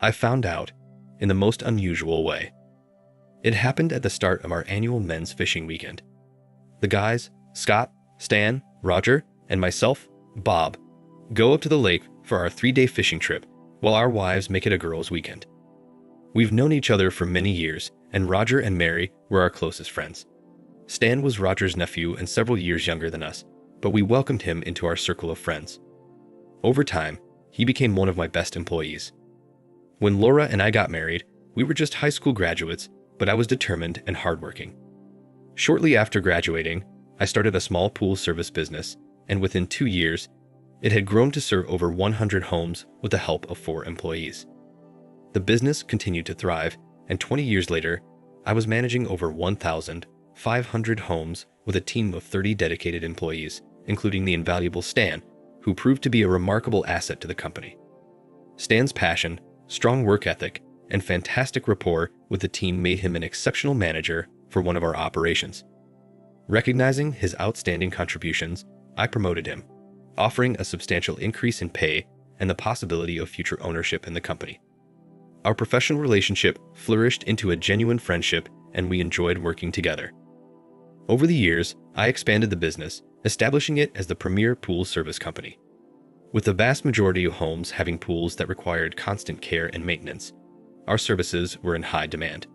I found out in the most unusual way. It happened at the start of our annual men's fishing weekend. The guys, Scott, Stan, Roger, and myself, Bob, go up to the lake for our 3-day fishing trip while our wives make it a girls' weekend. We've known each other for many years, and Roger and Mary were our closest friends. Stan was Roger's nephew and several years younger than us, but we welcomed him into our circle of friends. Over time, he became one of my best employees. When Laura and I got married, we were just high school graduates, but I was determined and hardworking. Shortly after graduating, I started a small pool service business, and within 2 years, it had grown to serve over 100 homes with the help of 4 employees. The business continued to thrive, and 20 years later, I was managing over 1,500 homes with a team of 30 dedicated employees, including the invaluable Stan, who proved to be a remarkable asset to the company. Stan's passion, strong work ethic, and fantastic rapport with the team made him an exceptional manager for one of our operations. Recognizing his outstanding contributions, I promoted him, offering a substantial increase in pay and the possibility of future ownership in the company. Our professional relationship flourished into a genuine friendship, and we enjoyed working together. Over the years, I expanded the business, establishing it as the premier pool service company. With the vast majority of homes having pools that required constant care and maintenance, our services were in high demand.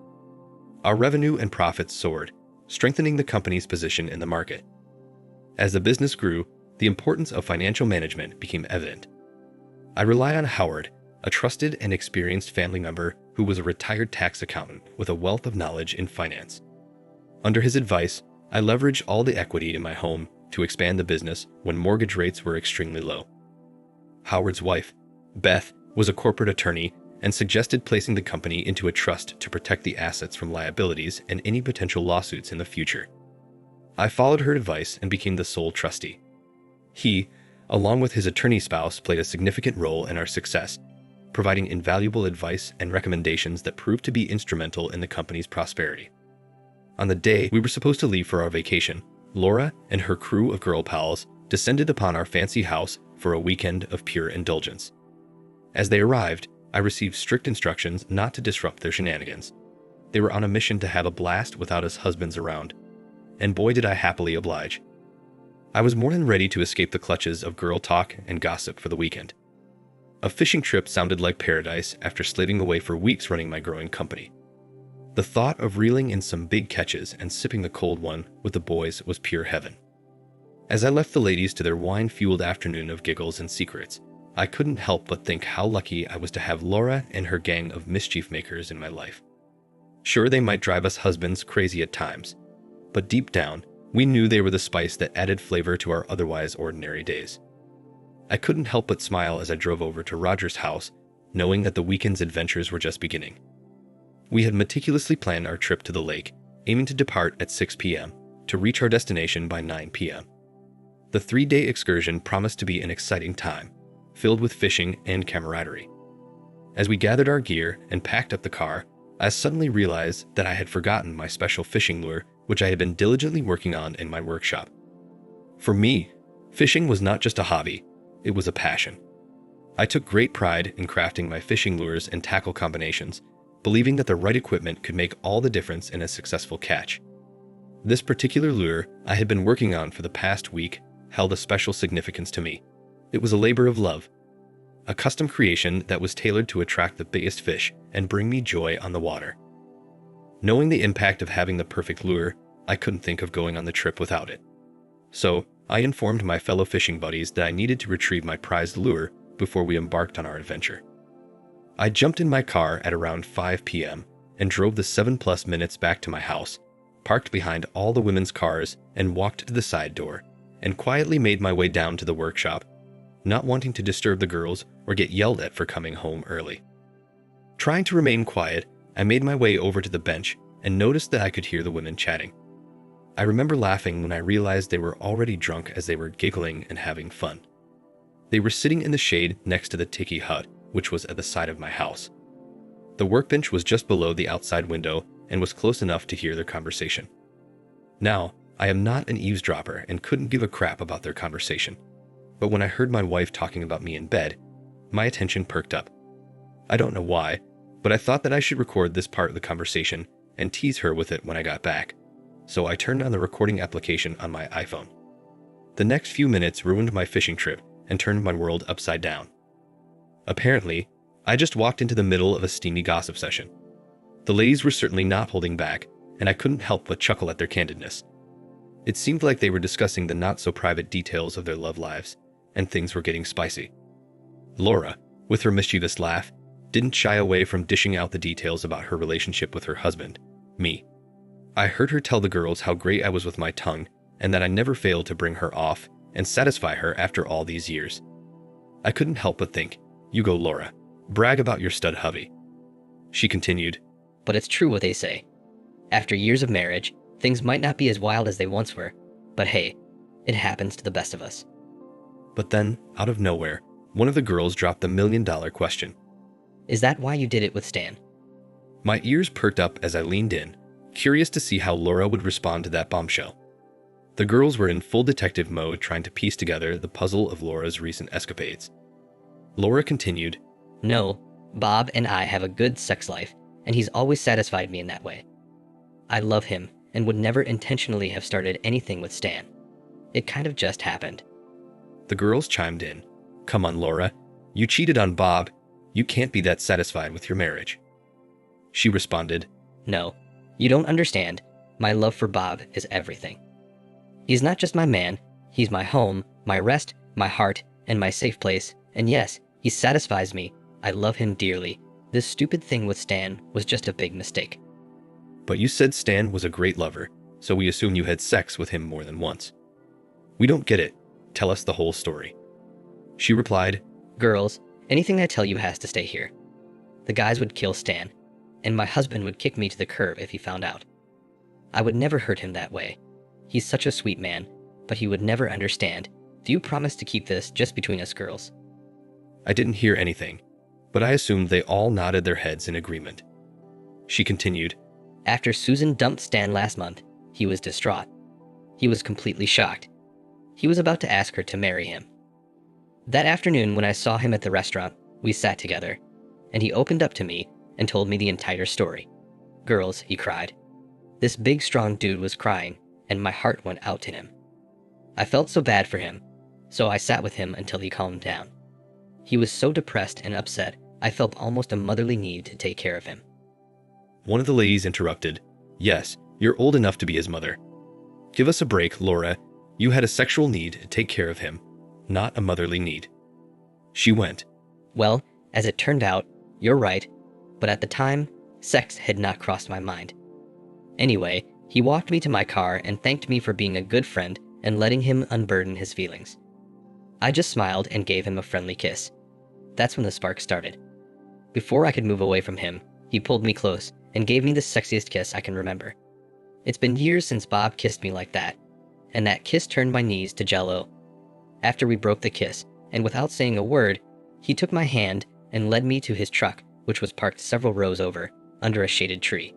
Our revenue and profits soared, strengthening the company's position in the market. As the business grew, the importance of financial management became evident. I rely on Howard, a trusted and experienced family member who was a retired tax accountant with a wealth of knowledge in finance. Under his advice, I leveraged all the equity in my home to expand the business when mortgage rates were extremely low. Howard's wife, Beth, was a corporate attorney and suggested placing the company into a trust to protect the assets from liabilities and any potential lawsuits in the future. I followed her advice and became the sole trustee. He, along with his attorney spouse, played a significant role in our success, providing invaluable advice and recommendations that proved to be instrumental in the company's prosperity. On the day we were supposed to leave for our vacation, Laura and her crew of girl pals descended upon our fancy house for a weekend of pure indulgence. As they arrived, I received strict instructions not to disrupt their shenanigans. They were on a mission to have a blast without us husbands around, and boy did I happily oblige. I was more than ready to escape the clutches of girl talk and gossip for the weekend. A fishing trip sounded like paradise after slaving away for weeks running my growing company. The thought of reeling in some big catches and sipping the cold one with the boys was pure heaven. As I left the ladies to their wine-fueled afternoon of giggles and secrets, I couldn't help but think how lucky I was to have Laura and her gang of mischief makers in my life. Sure, they might drive us husbands crazy at times, but deep down, we knew they were the spice that added flavor to our otherwise ordinary days. I couldn't help but smile as I drove over to Roger's house, knowing that the weekend's adventures were just beginning. We had meticulously planned our trip to the lake, aiming to depart at 6 p.m. to reach our destination by 9 p.m. The 3-day excursion promised to be an exciting time, filled with fishing and camaraderie. As we gathered our gear and packed up the car, I suddenly realized that I had forgotten my special fishing lure, which I had been diligently working on in my workshop. For me, fishing was not just a hobby, it was a passion. I took great pride in crafting my fishing lures and tackle combinations, believing that the right equipment could make all the difference in a successful catch. This particular lure I had been working on for the past week held a special significance to me. It was a labor of love, a custom creation that was tailored to attract the biggest fish and bring me joy on the water. Knowing the impact of having the perfect lure, I couldn't think of going on the trip without it. So, I informed my fellow fishing buddies that I needed to retrieve my prized lure before we embarked on our adventure. I jumped in my car at around 5 p.m. and drove the 7+ minutes back to my house, parked behind all the women's cars and walked to the side door, and quietly made my way down to the workshop, not wanting to disturb the girls or get yelled at for coming home early. Trying to remain quiet, I made my way over to the bench and noticed that I could hear the women chatting. I remember laughing when I realized they were already drunk as they were giggling and having fun. They were sitting in the shade next to the tiki hut, which was at the side of my house. The workbench was just below the outside window and was close enough to hear their conversation. Now, I am not an eavesdropper and couldn't give a crap about their conversation, but when I heard my wife talking about me in bed, my attention perked up. I don't know why, but I thought that I should record this part of the conversation and tease her with it when I got back. So I turned on the recording application on my iPhone. The next few minutes ruined my fishing trip and turned my world upside down. Apparently, I just walked into the middle of a steamy gossip session. The ladies were certainly not holding back, and I couldn't help but chuckle at their candidness. It seemed like they were discussing the not-so-private details of their love lives, and things were getting spicy. Laura, with her mischievous laugh, didn't shy away from dishing out the details about her relationship with her husband, me. I heard her tell the girls how great I was with my tongue, and that I never failed to bring her off and satisfy her after all these years. I couldn't help but think, you go Laura, brag about your stud hubby. She continued, But it's true what they say. After years of marriage, things might not be as wild as they once were, but hey, it happens to the best of us. But then, out of nowhere, one of the girls dropped the million-dollar question. Is that why you did it with Stan? My ears perked up as I leaned in, curious to see how Laura would respond to that bombshell. The girls were in full detective mode trying to piece together the puzzle of Laura's recent escapades. Laura continued, No, Bob and I have a good sex life, and he's always satisfied me in that way. I love him and would never intentionally have started anything with Stan. It kind of just happened. The girls chimed in. Come on, Laura. You cheated on Bob. You can't be that satisfied with your marriage. She responded, No, you don't understand. My love for Bob is everything. He's not just my man, he's my home, my rest, my heart, and my safe place. And yes, he satisfies me. I love him dearly. This stupid thing with Stan was just a big mistake. But you said Stan was a great lover, so we assume you had sex with him more than once. We don't get it. Tell us the whole story. She replied, Girls, anything I tell you has to stay here. The guys would kill Stan, and my husband would kick me to the curb if he found out. I would never hurt him that way. He's such a sweet man, but he would never understand. Do you promise to keep this just between us girls? I didn't hear anything, but I assumed they all nodded their heads in agreement. She continued, After Susan dumped Stan last month, he was distraught. He was completely shocked. He was about to ask her to marry him. That afternoon when I saw him at the restaurant, we sat together, and he opened up to me and told me the entire story. Girls, he cried. This big strong dude was crying, and my heart went out to him. I felt so bad for him, so I sat with him until he calmed down. He was so depressed and upset, I felt almost a motherly need to take care of him. One of the ladies interrupted, Yes, you're old enough to be his mother. Give us a break, Laura. You had a sexual need to take care of him, not a motherly need. She went, Well, as it turned out, you're right, but at the time, sex had not crossed my mind. Anyway, he walked me to my car and thanked me for being a good friend and letting him unburden his feelings. I just smiled and gave him a friendly kiss. That's when the spark started. Before I could move away from him, he pulled me close and gave me the sexiest kiss I can remember. It's been years since Bob kissed me like that, and that kiss turned my knees to jello. After we broke the kiss, and without saying a word, he took my hand and led me to his truck, which was parked several rows over, under a shaded tree.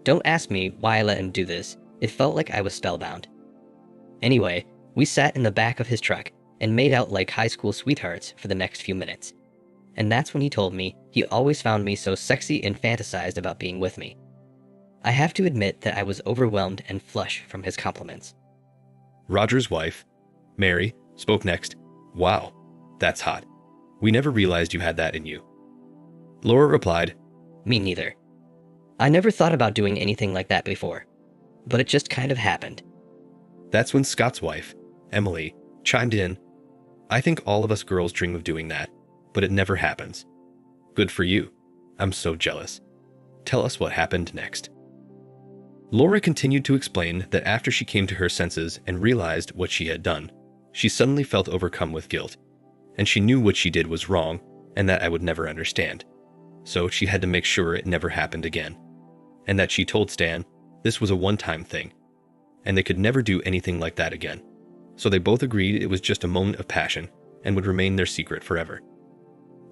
Don't ask me why I let him do this. It felt like I was spellbound. Anyway, we sat in the back of his truck and made out like high school sweethearts for the next few minutes. And that's when he told me he always found me so sexy and fantasized about being with me. I have to admit that I was overwhelmed and flush from his compliments. Roger's wife, Mary, spoke next. Wow, that's hot. We never realized you had that in you. Laura replied, Me neither. I never thought about doing anything like that before, but it just kind of happened. That's when Scott's wife, Emily, chimed in. I think all of us girls dream of doing that, but it never happens. Good for you. I'm so jealous. Tell us what happened next. Laura continued to explain that after she came to her senses and realized what she had done, she suddenly felt overcome with guilt, and she knew what she did was wrong and that I would never understand. So she had to make sure it never happened again, and that she told Stan this was a one-time thing, and they could never do anything like that again. So they both agreed it was just a moment of passion and would remain their secret forever.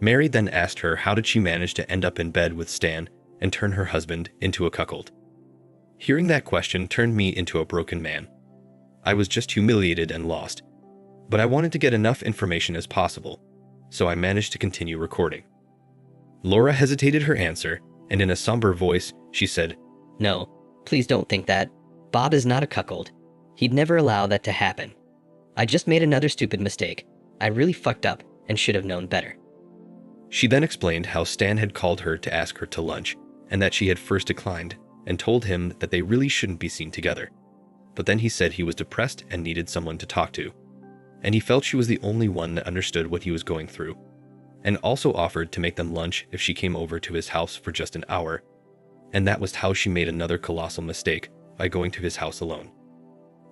Mary then asked her how did she manage to end up in bed with Stan and turn her husband into a cuckold. Hearing that question turned me into a broken man. I was just humiliated and lost, but I wanted to get enough information as possible, so I managed to continue recording. Laura hesitated her answer, and in a somber voice, she said, No, please don't think that. Bob is not a cuckold. He'd never allow that to happen. I just made another stupid mistake. I really fucked up and should have known better. She then explained how Stan had called her to ask her to lunch, and that she had first declined, and told him that they really shouldn't be seen together. But then he said he was depressed and needed someone to talk to, and he felt she was the only one that understood what he was going through, and also offered to make them lunch if she came over to his house for just an hour, and that was how she made another colossal mistake by going to his house alone.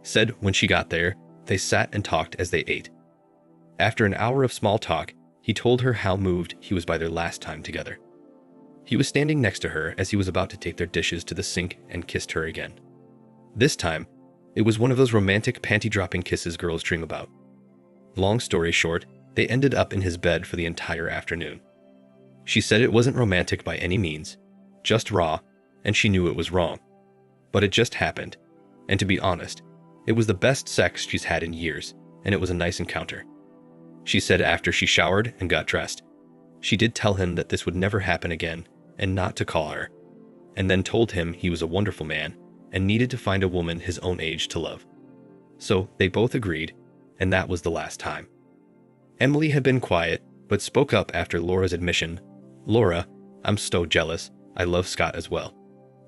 Said when she got there, they sat and talked as they ate. After an hour of small talk, he told her how moved he was by their last time together. He was standing next to her as he was about to take their dishes to the sink and kissed her again. This time, it was one of those romantic panty-dropping kisses girls dream about. Long story short, they ended up in his bed for the entire afternoon. She said it wasn't romantic by any means, just raw, and she knew it was wrong. But it just happened, and to be honest, it was the best sex she's had in years, and it was a nice encounter. She said after she showered and got dressed, she did tell him that this would never happen again and not to call her, and then told him he was a wonderful man and needed to find a woman his own age to love. So they both agreed, and that was the last time. Emily had been quiet, but spoke up after Laura's admission. Laura, I'm so jealous. I love Scott as well,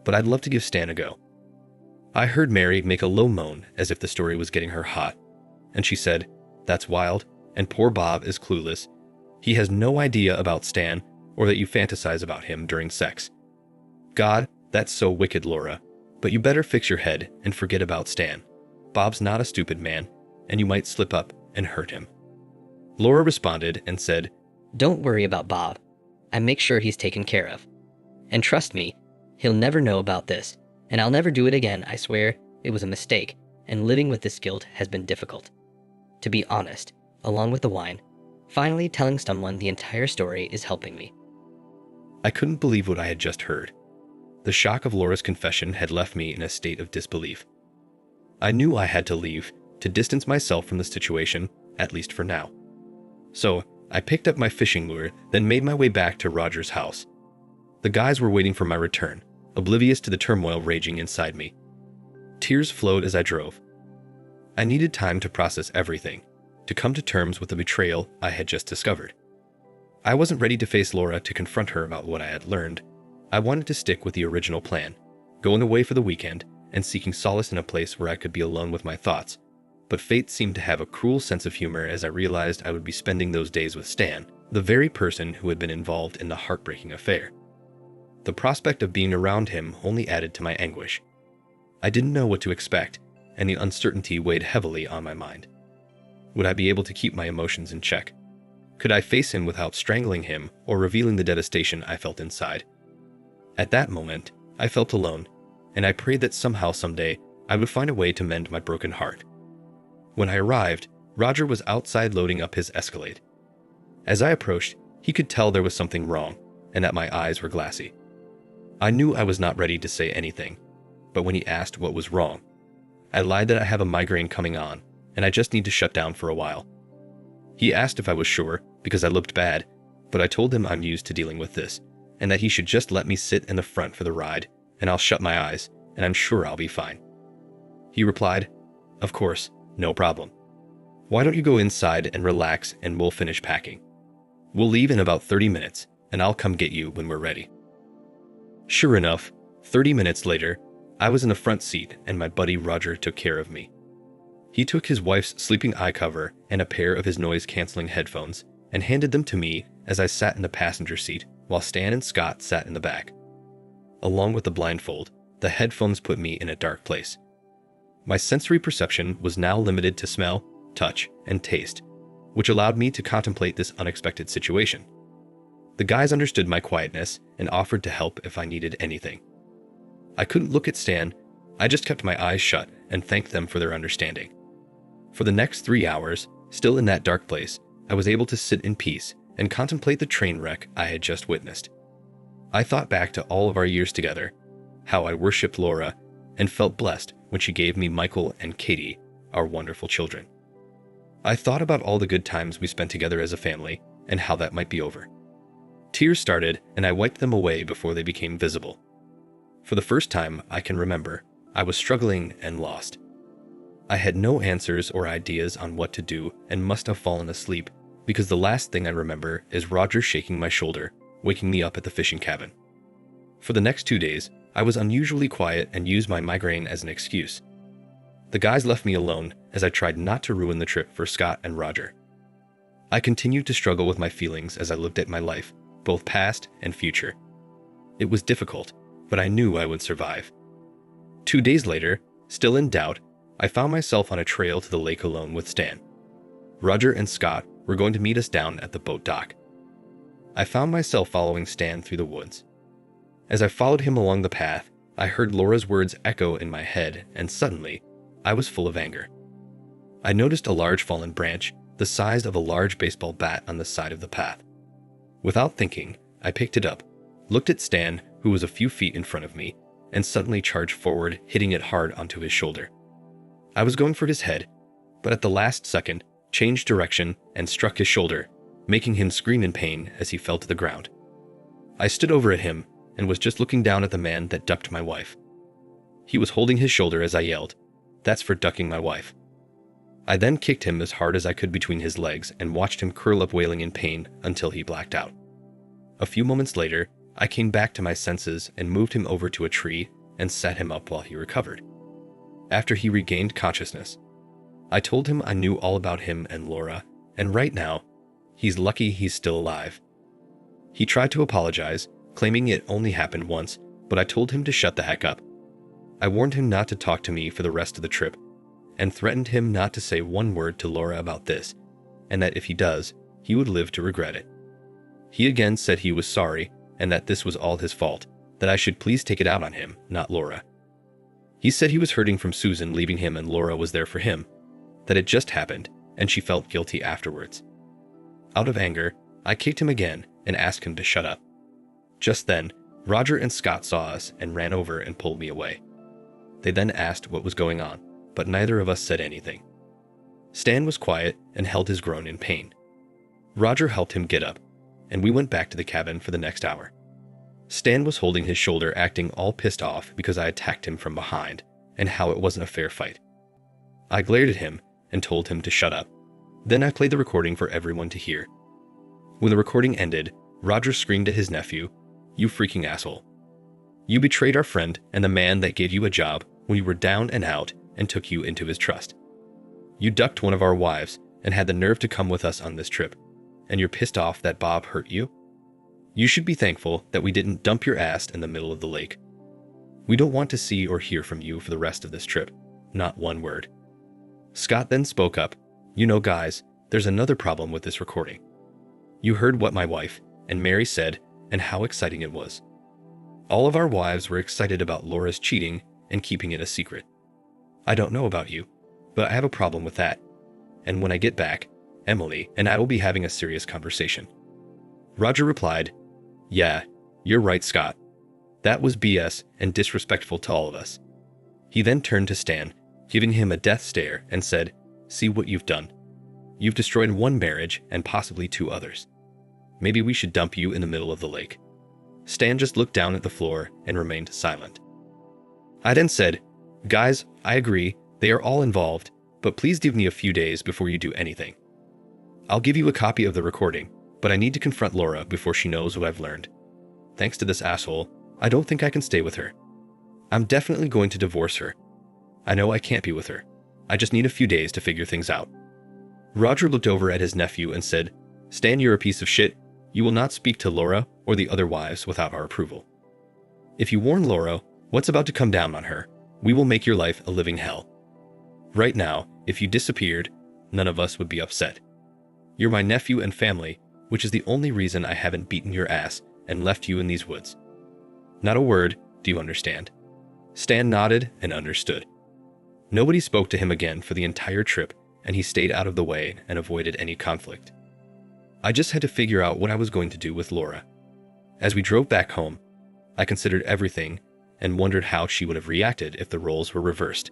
but I'd love to give Stan a go. I heard Mary make a low moan as if the story was getting her hot, and she said, That's wild, and poor Bob is clueless. He has no idea about Stan or that you fantasize about him during sex. God, that's so wicked, Laura, but you better fix your head and forget about Stan. Bob's not a stupid man, and you might slip up and hurt him. Laura responded and said, Don't worry about Bob. I make sure he's taken care of. And trust me, he'll never know about this, and I'll never do it again, I swear. It was a mistake, and living with this guilt has been difficult. To be honest, along with the wine, finally telling someone the entire story is helping me. I couldn't believe what I had just heard. The shock of Laura's confession had left me in a state of disbelief. I knew I had to leave, to distance myself from the situation, at least for now. So, I picked up my fishing lure, then made my way back to Roger's house. The guys were waiting for my return, oblivious to the turmoil raging inside me. Tears flowed as I drove. I needed time to process everything, to come to terms with the betrayal I had just discovered. I wasn't ready to face Laura to confront her about what I had learned. I wanted to stick with the original plan, going away for the weekend and seeking solace in a place where I could be alone with my thoughts. But fate seemed to have a cruel sense of humor as I realized I would be spending those days with Stan, the very person who had been involved in the heartbreaking affair. The prospect of being around him only added to my anguish. I didn't know what to expect, and the uncertainty weighed heavily on my mind. Would I be able to keep my emotions in check? Could I face him without strangling him or revealing the devastation I felt inside? At that moment, I felt alone, and I prayed that somehow someday I would find a way to mend my broken heart. When I arrived, Roger was outside loading up his Escalade. As I approached, he could tell there was something wrong, and that my eyes were glassy. I knew I was not ready to say anything, but when he asked what was wrong, I lied that I have a migraine coming on, and I just need to shut down for a while. He asked if I was sure, because I looked bad, but I told him I'm used to dealing with this, and that he should just let me sit in the front for the ride, and I'll shut my eyes, and I'm sure I'll be fine. He replied, Of course, no problem. Why don't you go inside and relax and we'll finish packing. We'll leave in about 30 minutes, and I'll come get you when we're ready. Sure enough, 30 minutes later, I was in the front seat and my buddy Roger took care of me. He took his wife's sleeping eye cover and a pair of his noise-canceling headphones and handed them to me as I sat in the passenger seat while Stan and Scott sat in the back. Along with the blindfold, the headphones put me in a dark place. My sensory perception was now limited to smell, touch, and taste, which allowed me to contemplate this unexpected situation. The guys understood my quietness and offered to help if I needed anything. I couldn't look at Stan. I just kept my eyes shut and thanked them for their understanding. For the next 3 hours, still in that dark place, I was able to sit in peace and contemplate the train wreck I had just witnessed. I thought back to all of our years together, how I worshipped Laura, and felt blessed when she gave me Michael and Katie, our wonderful children. I thought about all the good times we spent together as a family and how that might be over. Tears started, and I wiped them away before they became visible. For the first time I can remember, I was struggling and lost. I had no answers or ideas on what to do and must have fallen asleep, because the last thing I remember is Roger shaking my shoulder, waking me up at the fishing cabin. For the next 2 days, I was unusually quiet and used my migraine as an excuse. The guys left me alone as I tried not to ruin the trip for Scott and Roger. I continued to struggle with my feelings as I looked at my life, both past and future. It was difficult, but I knew I would survive. 2 days later, still in doubt, I found myself on a trail to the lake alone with Stan. Roger and Scott were going to meet us down at the boat dock. I found myself following Stan through the woods. As I followed him along the path, I heard Laura's words echo in my head, and suddenly, I was full of anger. I noticed a large fallen branch, the size of a large baseball bat, on the side of the path. Without thinking, I picked it up, looked at Stan, who was a few feet in front of me, and suddenly charged forward, hitting it hard onto his shoulder. I was going for his head, but at the last second, changed direction and struck his shoulder, making him scream in pain as he fell to the ground. I stood over at him and was just looking down at the man that ducked my wife. He was holding his shoulder as I yelled, "That's for ducking my wife." I then kicked him as hard as I could between his legs and watched him curl up wailing in pain until he blacked out. A few moments later, I came back to my senses and moved him over to a tree and set him up while he recovered. After he regained consciousness, I told him I knew all about him and Laura, and right now, he's lucky he's still alive. He tried to apologize, claiming it only happened once, but I told him to shut the heck up. I warned him not to talk to me for the rest of the trip, and threatened him not to say one word to Laura about this, and that if he does, he would live to regret it. He again said he was sorry, and that this was all his fault, that I should please take it out on him, not Laura. He said he was hurting from Susan leaving him and Laura was there for him, that it just happened, and she felt guilty afterwards. Out of anger, I kicked him again and asked him to shut up. Just then, Roger and Scott saw us and ran over and pulled me away. They then asked what was going on, but neither of us said anything. Stan was quiet and held his groin in pain. Roger helped him get up, and we went back to the cabin for the next hour. Stan was holding his shoulder, acting all pissed off because I attacked him from behind and how it wasn't a fair fight. I glared at him and told him to shut up. Then I played the recording for everyone to hear. When the recording ended, Roger screamed at his nephew, "You freaking asshole. You betrayed our friend and the man that gave you a job when you were down and out and took you into his trust. You ducked one of our wives and had the nerve to come with us on this trip, and you're pissed off that Bob hurt you? You should be thankful that we didn't dump your ass in the middle of the lake. We don't want to see or hear from you for the rest of this trip. Not one word." Scott then spoke up, "You know, guys, there's another problem with this recording. You heard what my wife and Mary said and how exciting it was. All of our wives were excited about Laura's cheating and keeping it a secret. I don't know about you, but I have a problem with that. And when I get back, Emily and I will be having a serious conversation." Roger replied, "Yeah, you're right, Scott. That was BS and disrespectful to all of us." He then turned to Stan, giving him a death stare, and said, "See what you've done. You've destroyed one marriage and possibly 2 others. Maybe we should dump you in the middle of the lake." Stan just looked down at the floor and remained silent. I then said, "Guys, I agree, they are all involved, but please give me a few days before you do anything. I'll give you a copy of the recording, but I need to confront Laura before she knows what I've learned. Thanks to this asshole, I don't think I can stay with her. I'm definitely going to divorce her. I know I can't be with her. I just need a few days to figure things out." Roger looked over at his nephew and said, "Stan, you're a piece of shit. You will not speak to Laura or the other wives without our approval. If you warn Laura what's about to come down on her, we will make your life a living hell. Right now, if you disappeared, none of us would be upset. You're my nephew and family, which is the only reason I haven't beaten your ass and left you in these woods. Not a word, do you understand?" Stan nodded and understood. Nobody spoke to him again for the entire trip, and he stayed out of the way and avoided any conflict. I just had to figure out what I was going to do with Laura. As we drove back home, I considered everything and wondered how she would have reacted if the roles were reversed.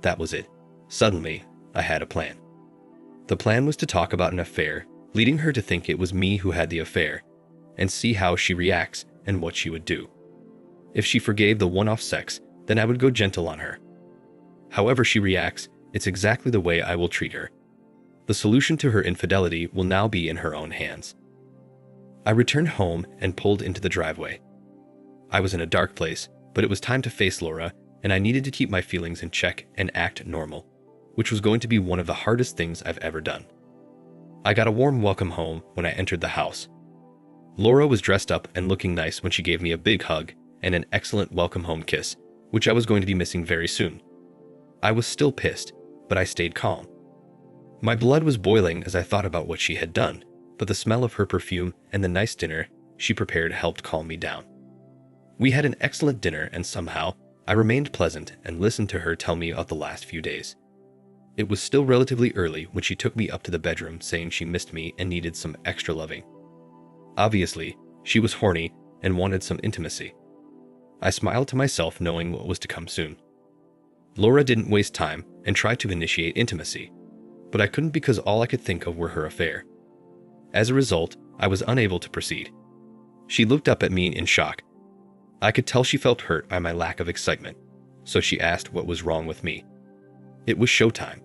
That was it. Suddenly, I had a plan. The plan was to talk about an affair, leading her to think it was me who had the affair, and see how she reacts and what she would do. If she forgave the one-off sex, then I would go gentle on her. However she reacts, it's exactly the way I will treat her. The solution to her infidelity will now be in her own hands. I returned home and pulled into the driveway. I was in a dark place, but it was time to face Laura, and I needed to keep my feelings in check and act normal, which was going to be one of the hardest things I've ever done. I got a warm welcome home when I entered the house. Laura was dressed up and looking nice when she gave me a big hug and an excellent welcome home kiss, which I was going to be missing very soon. I was still pissed, but I stayed calm. My blood was boiling as I thought about what she had done, but the smell of her perfume and the nice dinner she prepared helped calm me down. We had an excellent dinner, and somehow I remained pleasant and listened to her tell me of the last few days. It was still relatively early when she took me up to the bedroom saying she missed me and needed some extra loving. Obviously, she was horny and wanted some intimacy. I smiled to myself knowing what was to come soon. Laura didn't waste time and tried to initiate intimacy, but I couldn't because all I could think of were her affair. As a result, I was unable to proceed. She looked up at me in shock. I could tell she felt hurt by my lack of excitement, so she asked what was wrong with me. It was showtime.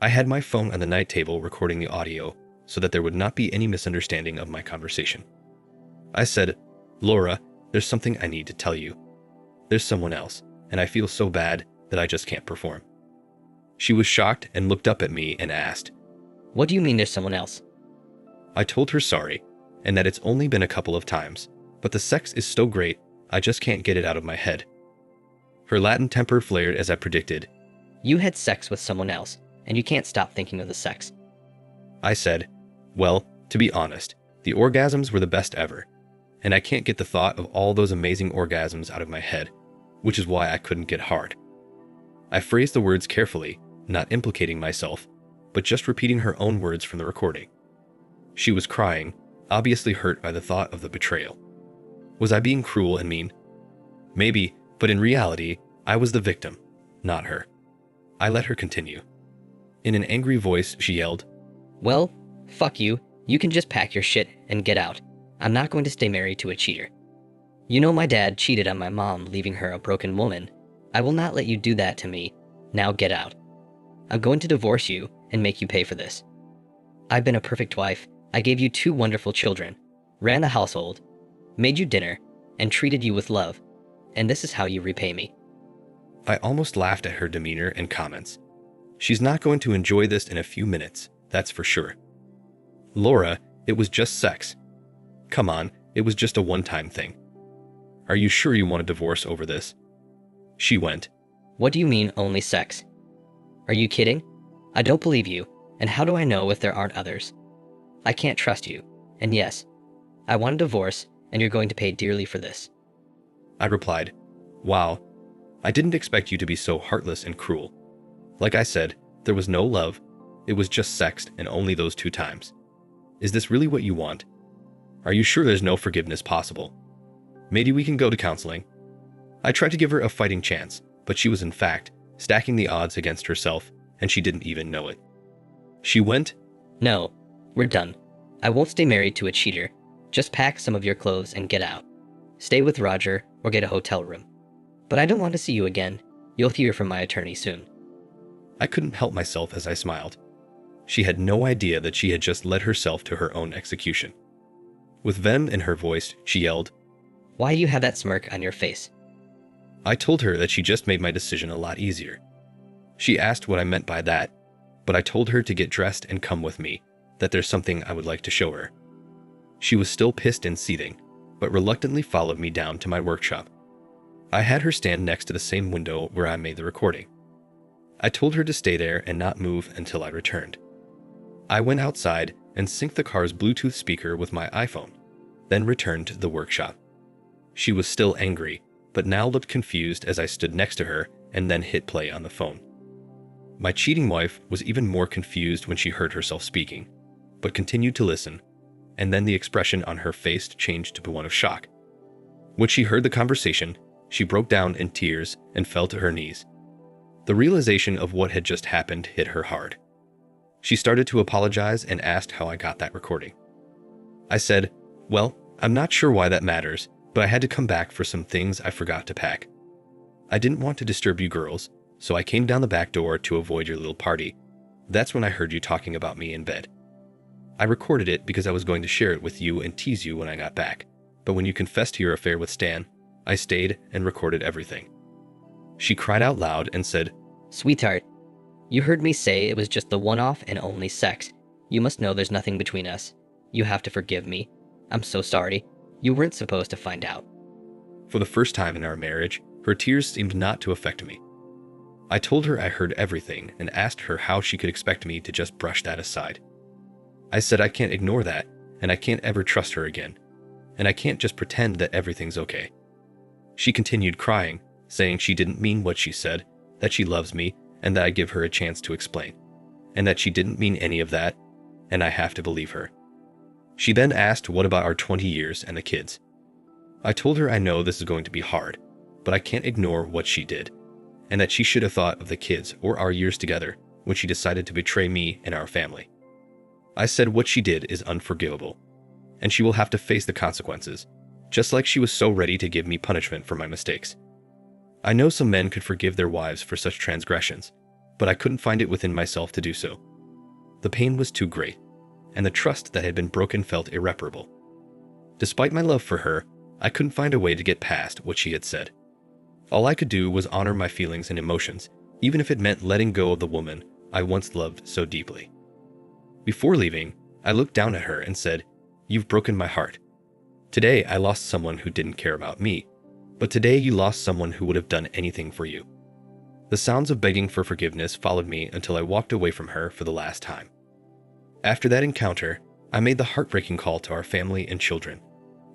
I had my phone on the night table recording the audio so that there would not be any misunderstanding of my conversation. I said, "Laura, there's something I need to tell you. There's someone else, and I feel so bad that I just can't perform." She was shocked and looked up at me and asked, "What do you mean there's someone else?" I told her sorry, and that it's only been a couple of times, but the sex is so great, I just can't get it out of my head. Her Latin temper flared as I predicted. "You had sex with someone else, and you can't stop thinking of the sex." I said, "Well, to be honest, the orgasms were the best ever, and I can't get the thought of all those amazing orgasms out of my head, which is why I couldn't get hard." I phrased the words carefully, not implicating myself, but just repeating her own words from the recording. She was crying, obviously hurt by the thought of the betrayal. Was I being cruel and mean? Maybe, but in reality, I was the victim, not her. I let her continue. In an angry voice, she yelled, "Well, fuck you. You can just pack your shit and get out. I'm not going to stay married to a cheater. You know my dad cheated on my mom, leaving her a broken woman. I will not let you do that to me. Now get out. I'm going to divorce you and make you pay for this. I've been a perfect wife. I gave you 2 wonderful children, ran the household, made you dinner, and treated you with love. And this is how you repay me." I almost laughed at her demeanor and comments. She's not going to enjoy this in a few minutes, that's for sure. "Laura, it was just sex. Come on, it was just a one-time thing. Are you sure you want a divorce over this?" She went, "What do you mean only sex? Are you kidding? I don't believe you, and how do I know if there aren't others? I can't trust you, and yes, I want a divorce, and you're going to pay dearly for this." I replied, "Wow, I didn't expect you to be so heartless and cruel. Like I said, there was no love, it was just sex and only those 2 times. Is this really what you want? Are you sure there's no forgiveness possible? Maybe we can go to counseling." I tried to give her a fighting chance, but she was in fact stacking the odds against herself, and she didn't even know it. She went, "No, we're done. I won't stay married to a cheater. Just pack some of your clothes and get out. Stay with Roger or get a hotel room. But I don't want to see you again. You'll hear from my attorney soon." I couldn't help myself as I smiled. She had no idea that she had just led herself to her own execution. With venom in her voice, she yelled, "Why do you have that smirk on your face?" I told her that she just made my decision a lot easier. She asked what I meant by that, but I told her to get dressed and come with me, that there's something I would like to show her. She was still pissed and seething, but reluctantly followed me down to my workshop. I had her stand next to the same window where I made the recording. I told her to stay there and not move until I returned. I went outside and synced the car's Bluetooth speaker with my iPhone, then returned to the workshop. She was still angry, but now looked confused as I stood next to her and then hit play on the phone. My cheating wife was even more confused when she heard herself speaking, but continued to listen, and then the expression on her face changed to one of shock. When she heard the conversation, she broke down in tears and fell to her knees. The realization of what had just happened hit her hard. She started to apologize and asked how I got that recording. I said, "Well, I'm not sure why that matters, but I had to come back for some things I forgot to pack. I didn't want to disturb you girls, so I came down the back door to avoid your little party. That's when I heard you talking about me in bed. I recorded it because I was going to share it with you and tease you when I got back, but when you confessed to your affair with Stan, I stayed and recorded everything. She cried out loud and said, Sweetheart, you heard me say it was just the one-off and only sex. You must know there's nothing between us. You have to forgive me. I'm so sorry. You weren't supposed to find out. For the first time in our marriage, her tears seemed not to affect me. I told her I heard everything and asked her how she could expect me to just brush that aside. I said I can't ignore that, and I can't ever trust her again, and I can't just pretend that everything's okay. She continued crying, saying she didn't mean what she said, that she loves me, and that I give her a chance to explain, and that she didn't mean any of that, and I have to believe her. She then asked what about our 20 years and the kids. I told her I know this is going to be hard, but I can't ignore what she did, and that she should have thought of the kids or our years together when she decided to betray me and our family. I said what she did is unforgivable, and she will have to face the consequences, just like she was so ready to give me punishment for my mistakes. I know some men could forgive their wives for such transgressions, but I couldn't find it within myself to do so. The pain was too great, and the trust that had been broken felt irreparable. Despite my love for her, I couldn't find a way to get past what she had said. All I could do was honor my feelings and emotions, even if it meant letting go of the woman I once loved so deeply. Before leaving, I looked down at her and said, "You've broken my heart. Today I lost someone who didn't care about me, but today you lost someone who would have done anything for you." The sounds of begging for forgiveness followed me until I walked away from her for the last time. After that encounter, I made the heartbreaking call to our family and children,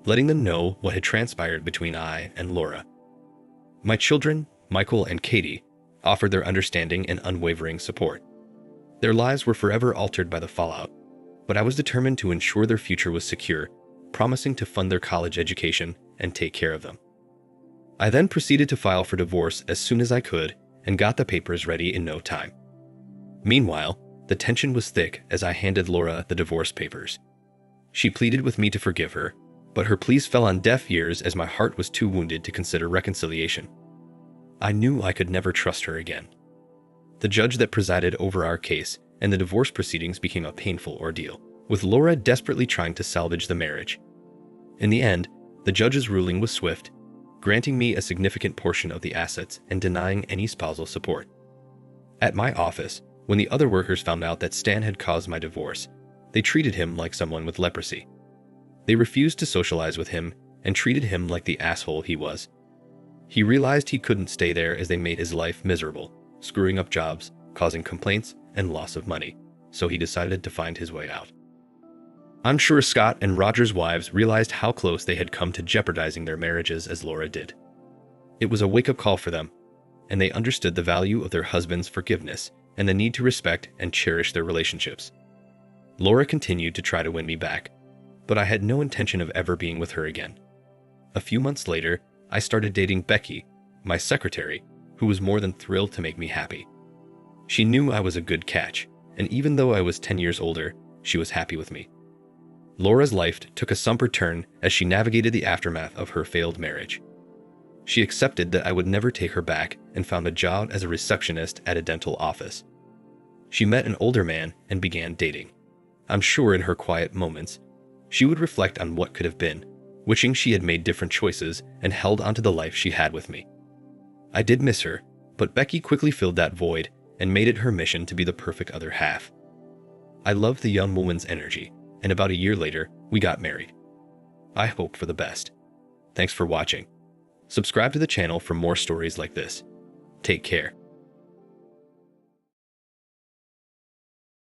letting them know what had transpired between I and Laura. My children, Michael and Katie, offered their understanding and unwavering support. Their lives were forever altered by the fallout, but I was determined to ensure their future was secure, promising to fund their college education and take care of them. I then proceeded to file for divorce as soon as I could and got the papers ready in no time. Meanwhile, the tension was thick as I handed Laura the divorce papers. She pleaded with me to forgive her, but her pleas fell on deaf ears as my heart was too wounded to consider reconciliation. I knew I could never trust her again. The judge that presided over our case and the divorce proceedings became a painful ordeal, with Laura desperately trying to salvage the marriage. In the end, the judge's ruling was swift, granting me a significant portion of the assets and denying any spousal support. At my office, when the other workers found out that Stan had caused my divorce, they treated him like someone with leprosy. They refused to socialize with him and treated him like the asshole he was. He realized he couldn't stay there as they made his life miserable, screwing up jobs, causing complaints, and loss of money, so he decided to find his way out. I'm sure Scott and Roger's wives realized how close they had come to jeopardizing their marriages as Laura did. It was a wake-up call for them, and they understood the value of their husband's forgiveness and the need to respect and cherish their relationships. Laura continued to try to win me back, but I had no intention of ever being with her again. A few months later, I started dating Becky, my secretary, who was more than thrilled to make me happy. She knew I was a good catch, and even though I was 10 years older, she was happy with me. Laura's life took a somber turn as she navigated the aftermath of her failed marriage. She accepted that I would never take her back and found a job as a receptionist at a dental office. She met an older man and began dating. I'm sure in her quiet moments, she would reflect on what could have been, wishing she had made different choices and held onto the life she had with me. I did miss her, but Becky quickly filled that void and made it her mission to be the perfect other half. I loved the young woman's energy, and about a year later, we got married. I hope for the best. Thanks for watching. Subscribe to the channel for more stories like this. Take care.